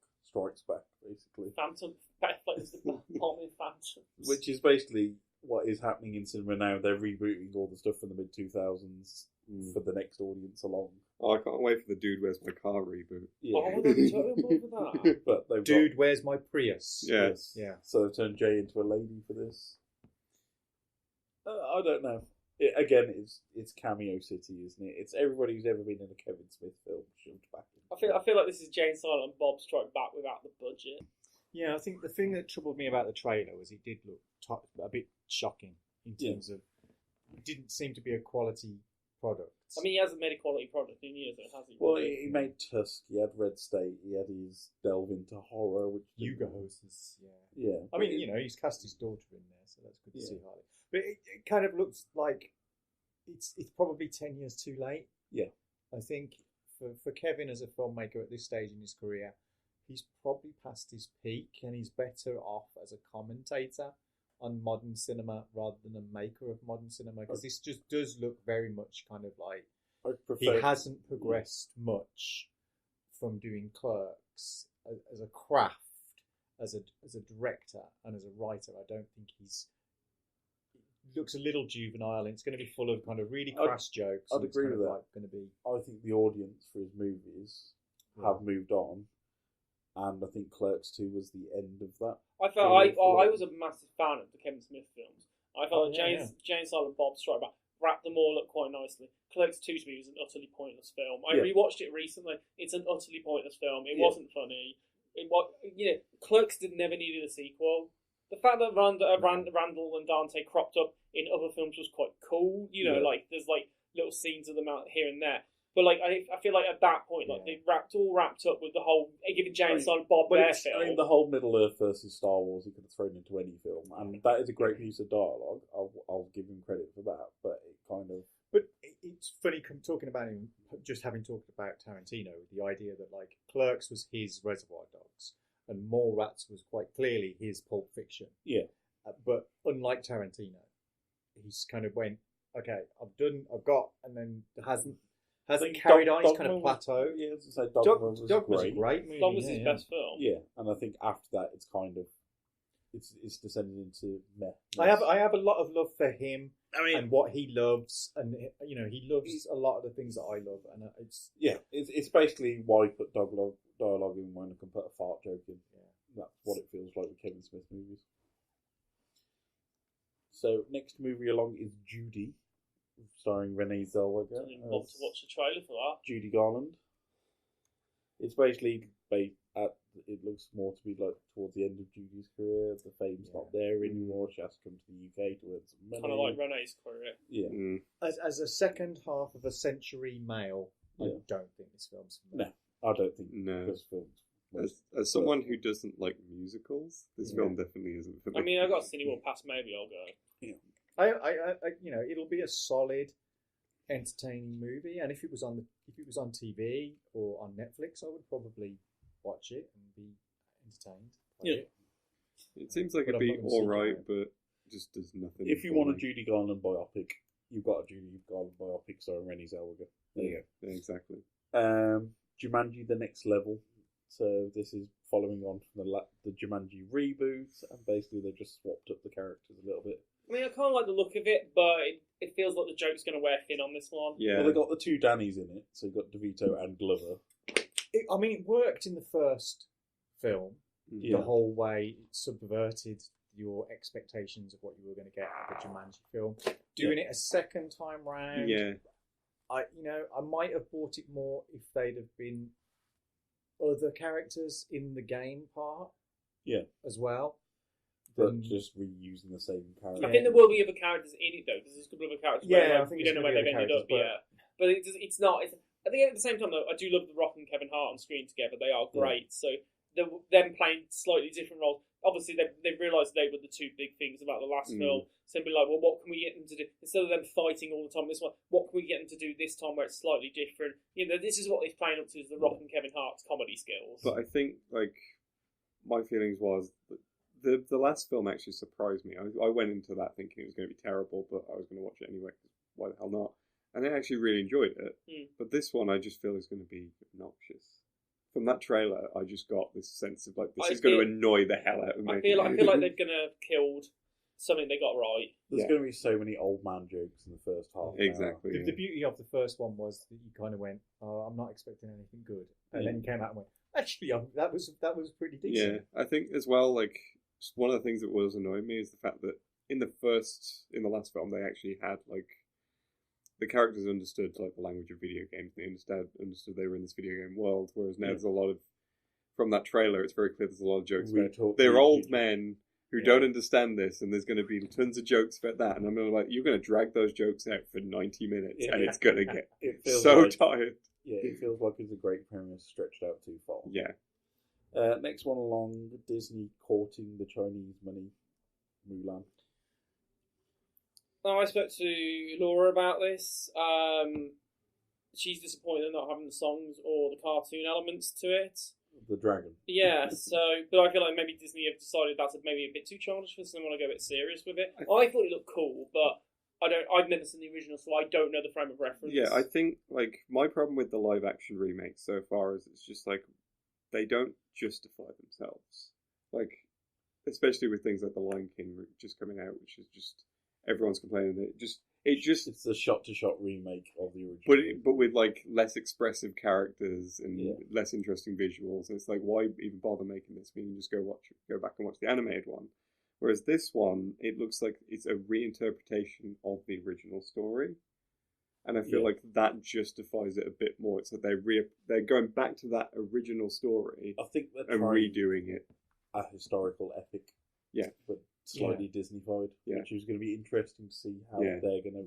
basically. Phantom, the bomb in Phantom. Which is basically what is happening in cinema now. They're rebooting all the stuff from the mid-2000s for the next audience along. Oh, I can't wait for the Dude Where's My Car reboot. Yeah. Oh, they're totally over that. But Dude, Where's My Prius? Yes. Yeah. So they've turned Jay into a lady for this. I don't know. It's cameo city, isn't it? It's everybody who's ever been in a Kevin Smith film shoved back in. I feel like this is Jay and Silent Bob Strike Back without the budget. Yeah, I think the thing that troubled me about the trailer was it did look a bit shocking in terms of it didn't seem to be a quality product. I mean, he hasn't made a quality product in years, has he? Well, he made Tusk, he had Red State, he had his delve into horror, which Yuga Hoses, yeah. I mean, he's cast his daughter in there, so that's good to see Harley. But it kind of looks like it's probably 10 years too late. Yeah. I think for Kevin as a filmmaker at this stage in his career, he's probably past his peak and he's better off as a commentator on modern cinema rather than a maker of modern cinema, because this just does look very much kind of like he hasn't progressed much from doing Clerks as a craft, as a director and as a writer. I don't think looks a little juvenile, and it's going to be full of kind of really crass jokes. I'd agree with that. Like going to be. I think the audience for his movies have moved on, and I think Clerks 2 was the end of that. I was a massive fan of the Kevin Smith films. I felt Jay and Silent Bob Strike Back wrapped them all up quite nicely. Clerks 2 to me was an utterly pointless film. I rewatched it recently. It's an utterly pointless film. It wasn't funny. Clerks never needed a sequel. The fact that Randall and Dante cropped up in other films was quite cool. Like there's like little scenes of them out here and there. But like I feel like at that point, they wrapped up with the whole giving Jay and Silent Bob their film. I mean, the whole Middle Earth versus Star Wars, he could have thrown into any film, and that is a great piece of dialogue. I'll give him credit for that, but it kind of. But it's funny talking about him, just having talked about Tarantino, the idea that like Clerks was his Reservoir Dogs, and Mallrats was quite clearly his Pulp Fiction. Yeah. But unlike Tarantino, he's kind of went, okay, I've got, and then hasn't carried on. He's kind of plateaued. Yeah, as I say, Dogma was a great movie. Dogma was his best film. Yeah, and I think after that, it's kind of it's descended into meh. I have a lot of love for him and what he loves, and he loves a lot of the things that I love, and it's basically why put dialogue in when I can put a fart joke in. Yeah. That's what it feels like with Kevin Smith movies. So next movie along is Judy, starring Renee Zellweger. I didn't want to watch the trailer for that. Judy Garland. It's basically looks more to be like towards the end of Judy's career. The fame's not there anymore. She has to come to the UK to earn some money. Kind of like Renee's career. Yeah. As a second half of a century male, I don't think this film's for me. No, I don't think No. this film. As someone who doesn't like musicals, this film definitely isn't for me. I mean, I got Cineworld Pass. Maybe I'll go. Yeah. I it'll be a solid, entertaining movie, and if it was on TV or on Netflix, I would probably watch it and be entertained. It seems like it'd be all right, but just does nothing. If you want a Judy Garland biopic, you've got a Judy Garland biopic starring Renée Zellweger. There you go. Yeah, exactly. Jumanji: The Next Level. So this is following on from the Jumanji reboot, and basically they've just swapped up the characters a little bit. I mean, I kind of like the look of it, but it feels like the joke's going to wear thin on this one. Yeah. Well, they got the two Dannys in it, so you've got DeVito and Glover. It worked in the first film. Yeah. The whole way it subverted your expectations of what you were going to get out of the Jumanji film. Doing it a second time round, I might have bought it more if they'd have been other characters in the game part, as well. But just reusing the same character. I think there will be other characters in it though, because there's a couple of other characters. Yeah, I think we don't know where they've ended up. But it's not. I think at the same time though, I do love The Rock and Kevin Hart on screen together. They are great. So them playing slightly different roles. Obviously, they've realised they were the two big things about the last film. So they'll be like, well, what can we get them to do instead of them fighting all the time? This one, what can we get them to do this time where it's slightly different? You know, this is what he's playing up to: is The Rock and Kevin Hart's comedy skills. But I think my feelings was that the last film actually surprised me. I went into that thinking it was going to be terrible, but I was going to watch it anyway. Why the hell not? And I actually really enjoyed it. But this one, I just feel is going to be obnoxious. From that trailer, I just got this sense of this is going to annoy the hell out of me. I feel like they're going to have killed something they got right. There's going to be so many old man jokes in the first half. Exactly. The beauty of the first one was that you kind of went, "Oh, I'm not expecting anything good," and then you came out and went, "Actually, that was pretty decent." Yeah, I think as well. One of the things that was annoying me is the fact that in the last film, they actually had the characters understood the language of video games. They understood they were in this video game world. Whereas now there's a lot of, from that trailer, it's very clear there's a lot of jokes about they're old men who don't understand this, and there's going to be tons of jokes about that. And I'm going to you're going to drag those jokes out for 90 minutes, and it's going to get so tired. Yeah, it feels like it's a great premise stretched out too far. Yeah. Next one along, Disney courting the Chinese money, Mulan. Now, I spoke to Laura about this. She's disappointed in not having the songs or the cartoon elements to it. The dragon. Yeah, but I feel like maybe Disney have decided that's maybe a bit too childish for us and they want to go a bit serious with it. I thought it looked cool, but I've never seen the original, so I don't know the frame of reference. Yeah, I think my problem with the live action remake so far is it's just they don't justify themselves. Especially with things like The Lion King just coming out, which is just everyone's complaining that it's a shot-to-shot remake of the original. But with less expressive characters and less interesting visuals. And it's why even bother making this? We can just go back and watch the animated one. Whereas this one, it looks like it's a reinterpretation of the original story, and I feel like that justifies it a bit more. It's they're going back to that original story. I think they're and redoing it. A historical epic, but slightly Disneyfied, which is going to be interesting to see how they're going to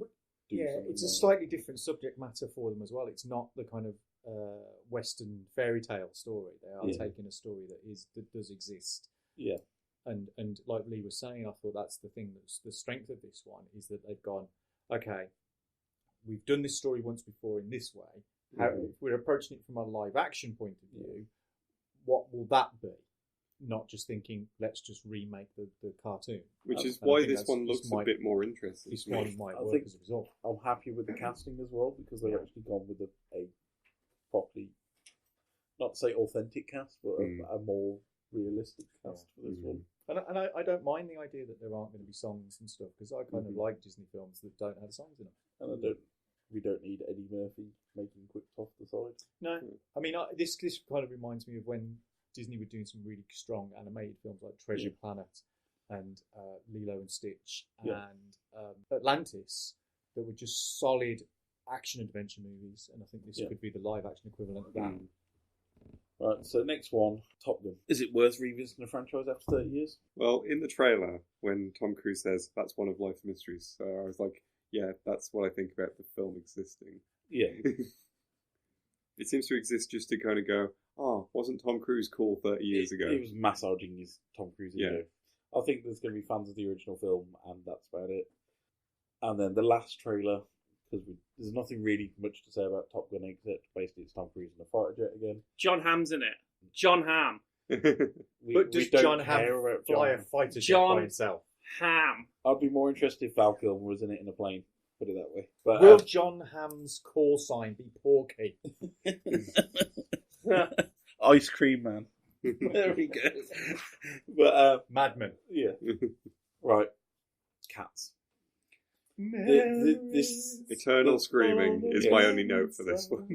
do. Yeah, it's a slightly different subject matter for them as well. It's not the kind of Western fairy tale story. They are taking a story that does exist. Yeah. And like Lee was saying, I thought that's the thing that's the strength of this one is that they've gone, okay, we've done this story once before in this way. How, if we're approaching it from a live action point of view, what will that be? Not just thinking, let's just remake the cartoon. Which is why this one looks a bit more interesting. This one might work as a result. I'm happy with the casting as well because they've actually gone with a properly, not to say authentic cast, but a more realistic cast for this one. And I don't mind the idea that there aren't going to be songs and stuff because I kind of like Disney films that don't have songs in them. And we don't need Eddie Murphy making quips off the side. No, I mean this kind of reminds me of when Disney were doing some really strong animated films like Treasure Planet and Lilo and Stitch and Atlantis that were just solid action adventure movies, and I think this could be the live action equivalent of that. Right, so next one, Top Gun. Is it worth revisiting a franchise after 30 years? Well, in the trailer, when Tom Cruise says that's one of life's mysteries, so I was like, yeah, that's what I think about the film existing. Yeah. It seems to exist just to kind of go, oh, wasn't Tom Cruise cool 30 years ago? He was massaging his Tom Cruise ego. I think there's going to be fans of the original film, and that's about it. And then the last trailer, because there's nothing really much to say about Top Gun except basically it's Tom Cruise in a fighter jet again. John Hamm's in it. John Hamm. But does John Hamm fly a fighter jet by himself? Hamm. I'd be more interested if Val Kilmer was in it in a plane. Put it that way. But, will John Hamm's call sign be Porky? Ice Cream Man. There we go. But Madman. Yeah. Right. Cats. This eternal screaming is my only note for this one.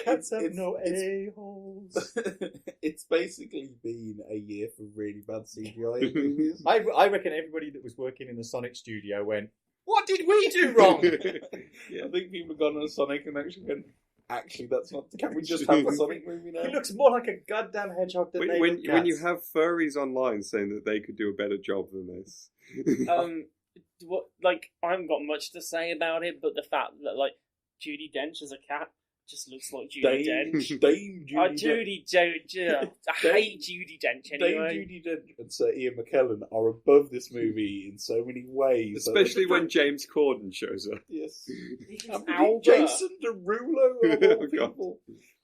Cats have no a-holes. It's basically been a year for really bad CGI movies. I reckon everybody that was working in the Sonic studio went, what did we do wrong? I think people have gone on Sonic and actually that's not... Can we just have a Sonic movie now? He looks more like a goddamn hedgehog than when you have furries online saying that they could do a better job than this. I haven't got much to say about it, but the fact that Judy Dench as a cat just looks like Judy Dench. Dame Judy Dench. I hate Judy Dench anyway. Dame Judy Dench and Sir Ian McKellen are above this movie in so many ways. Especially when James Corden shows up. Yes. Albert. Jason Derulo of all people.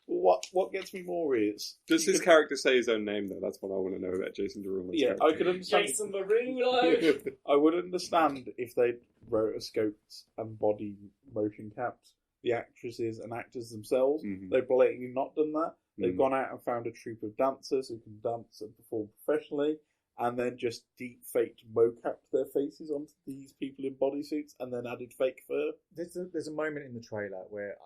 What gets me more is... Does his character say his own name, though? That's what I want to know about Jason Derulo's character. I could understand... Jason Derulo! I would understand if they rotoscoped and body motion capped the actresses and actors themselves. Mm-hmm. They've blatantly not done that. They've gone out and found a troupe of dancers who can dance and perform professionally, and then just deep faked mocapped their faces onto these people in bodysuits, and then added fake fur. There's a moment in the trailer where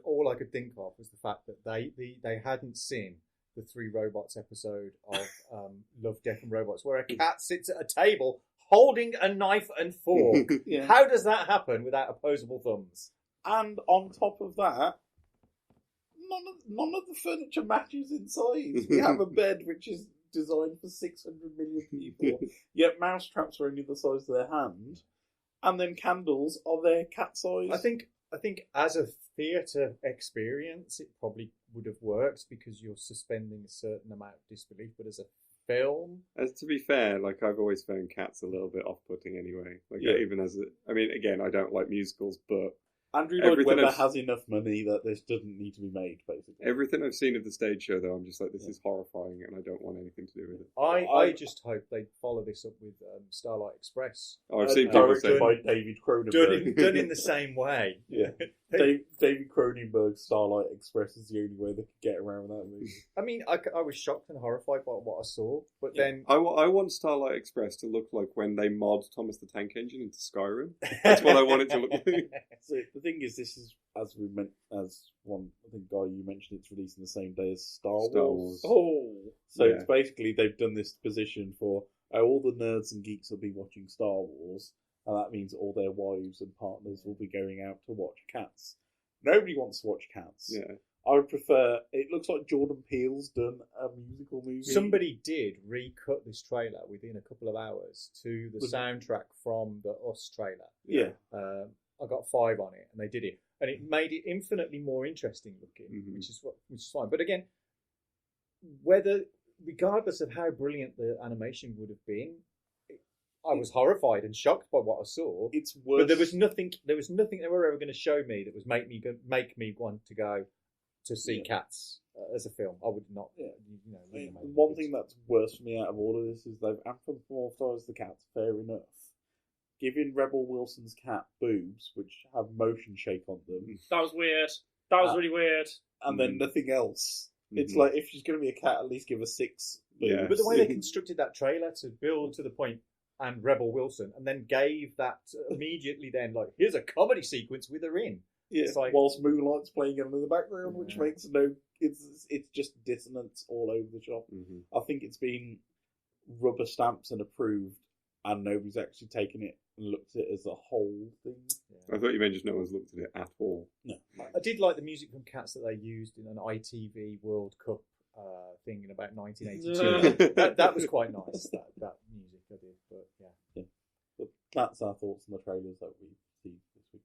all I could think of was the fact that they hadn't seen the Three Robots episode of Love, Death and Robots, where a cat sits at a table holding a knife and fork. Yeah. How does that happen without opposable thumbs? And on top of that, none of the furniture matches in size. We have a bed which is designed for 600 million people, yet mousetraps are only the size of their hand, and then candles are their cat size. I think as a theatre experience, it probably would have worked because you're suspending a certain amount of disbelief, but as a film... As to be fair, I've always found cats a little bit off-putting anyway. Even as again, I don't like musicals, but Andrew Lloyd Webber has enough money that this doesn't need to be made, basically. Everything I've seen of the stage show, though, I'm just like, this is horrifying, and I don't want anything to do with it. I just hope they follow this up with Starlight Express. Oh, I've seen people say by David Cronenberg. Done in the same way. Yeah. David Cronenberg's Starlight Express is the only way they could get around that movie. I mean, I was shocked and horrified by what I saw, but then... I want Starlight Express to look like when they mod Thomas the Tank Engine into Skyrim. That's what I want it to look like. So the thing is, this is, as one, I think, Guy, you mentioned, it's releasing the same day as Star Wars. Oh! So it's basically, they've done this position for all the nerds and geeks will be watching Star Wars, and that means all their wives and partners will be going out to watch Cats. Nobody wants to watch Cats. Yeah. I would prefer... It looks like Jordan Peele's done a musical movie. Somebody did recut this trailer within a couple of hours to the soundtrack from the Us trailer. Yeah. I got 5 on it, and they did it. And it made it infinitely more interesting looking, which is fine. But again, regardless of how brilliant the animation would have been, I was horrified and shocked by what I saw. It's worse. But there was nothing they were ever going to show me that was make me want to go to see Cats as a film. I would not. One thing that's worse for me out of all of this is they've anthropomorphized the cats. Fair enough. Giving Rebel Wilson's cat boobs, which have motion shake on them. That was weird. That was really weird. And then nothing else. It's like, if she's going to be a cat, at least give her 6 boobs. Yeah. But the way they constructed that trailer to build to the point and Rebel Wilson, and then gave that immediately then, here's a comedy sequence with her in. Yeah, it's like, whilst Moonlight's playing in the background, which makes it's just dissonance all over the shop. I think it's been rubber stamped and approved and nobody's actually taken it and looked at it as a whole thing. I thought you meant just no one's looked at it at all. No. I did like the music from Cats that they used in an ITV World Cup thing in about 1982. that was quite nice, that music I did. But yeah. But that's our thoughts on the trailers that we see this week.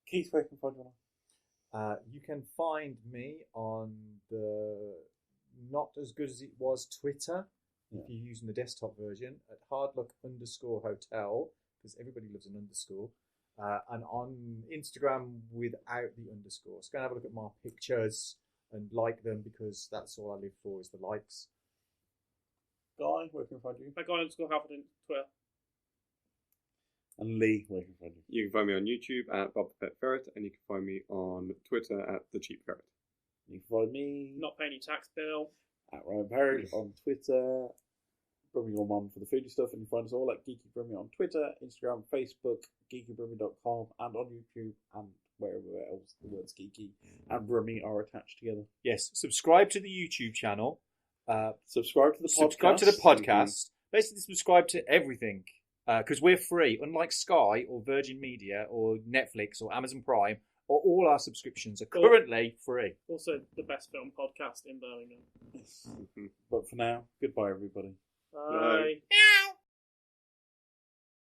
Keith, where can find you on? You can find me on the not as good as it was Twitter, if you're using the desktop version, at hardluck_hotel, because everybody loves an underscore, and on Instagram without the underscore. So go and have a look at my pictures and like them, because that's all I live for, is the likes. Guy, where can I find you? My guy_Halford on Twitter. And Lee, where can I find you? You can find me on YouTube at Bob the Pet Ferret, and you can find me on Twitter at The Cheap Ferret. You can find me Not paying your tax bill at Ryan Perry on Twitter. Brummy Your Mum for the foodie stuff, and you find us all at Geeky Brummy on Twitter, Instagram, Facebook, geekybrummy.com, and on YouTube, and wherever else the words geeky and Brummy are attached together. Yes, subscribe to the YouTube channel. Subscribe to the podcast. Subscribe to the podcast. Basically, subscribe to everything, because we're free. Unlike Sky or Virgin Media or Netflix or Amazon Prime, or all our subscriptions are currently free. Also, the best film podcast in Birmingham. But for now, goodbye, everybody. Bye. Meow.